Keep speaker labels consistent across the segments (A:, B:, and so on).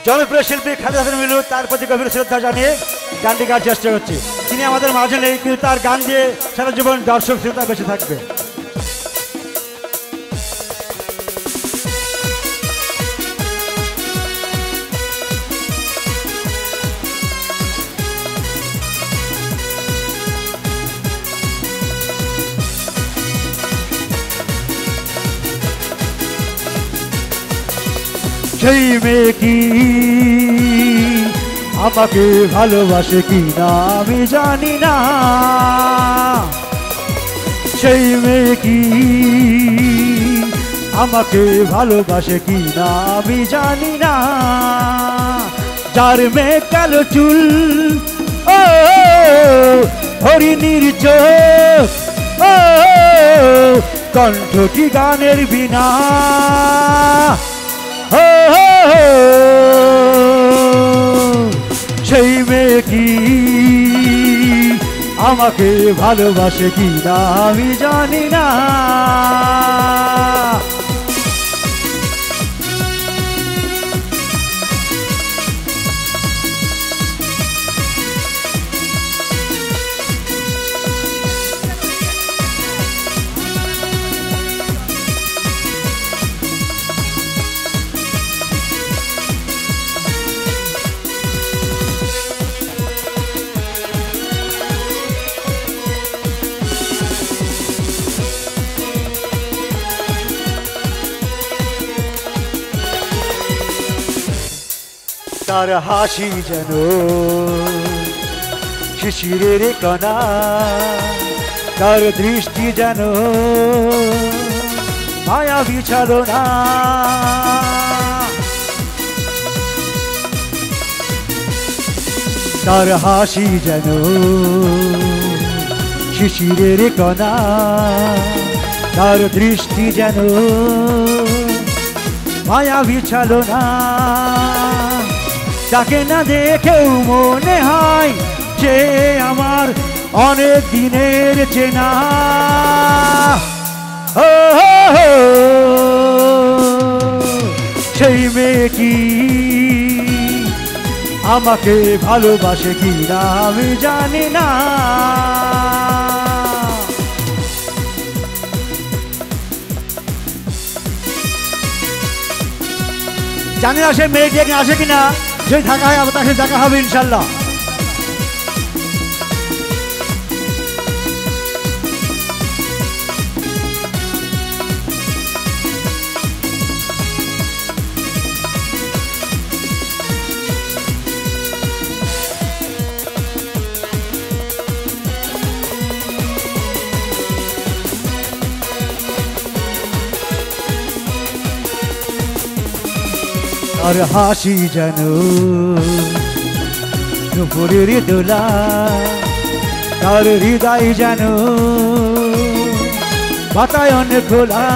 A: জনপ্রিয় শিল্পী খালেদ হাসান মিলু তার প্রতি গভীর শ্রদ্ধা জানিয়ে গানটি গাওয়ার চেষ্টা করছি। তিনি আমাদের মাঝে নেই, কিন্তু তার গান দিয়ে সারা জীবন দর্শক শ্রোতা বেঁচে থাকবে। সেই মেয়ে কি আমাকে ভালোবাসে কি না আমি জানি না, সেই মেয়ে কি আমাকে ভালোবাসে কি না আমি জানি না। যার মেয়ে কালো চুল, ও হরিণীর চোখ, ও কণ্ঠটি গানের বিনা, সেই মেয়ে কি আমাকে ভালোবাসে কি না আমি জানি না। তার হাসি যেন শিশিরের কণা, তার দৃষ্টি যেন মায়া বিছালো না। তার হাসি যেন শিশিরের কণা, তার দৃষ্টি যেন মায়া বিছালো না। তাকে না দেখেও মনে হয় যে আমার অনেক দিনের চেনা। সেই মেয়ে কি আমাকে ভালোবাসে কি না আমি জানি না। জানি না সে মেয়েটি এখানে আসে কিনা, যদি থাকা হয় তার সাথে দেখা হবে ইনশাল্লাহ। আর হাসি যেন দুপুরের দোলা, তার হৃদয় যেন বাতায়ন খোলা।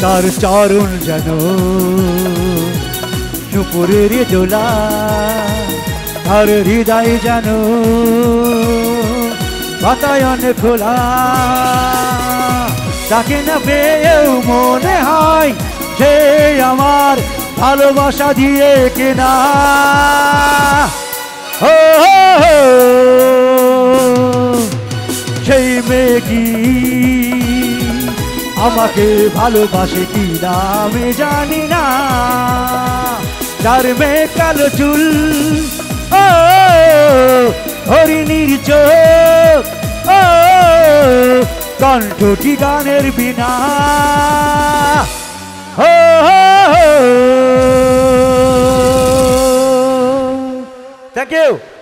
A: তার চরণ যেন দুপুরের দোলা, তার হৃদয় যেন বাতায়ন খোলা। তাকে না পেয়েও মনে হয় যে আমার ভালোবাসা দিয়ে কেনা। সেই মেয়ে কি আমাকে ভালোবাসে কি না আমি জানি না। যার মেয়ে কালো চুল, ও হরিণীর চোখ, ও কণ্ঠটি গানের বিনা। Thank you.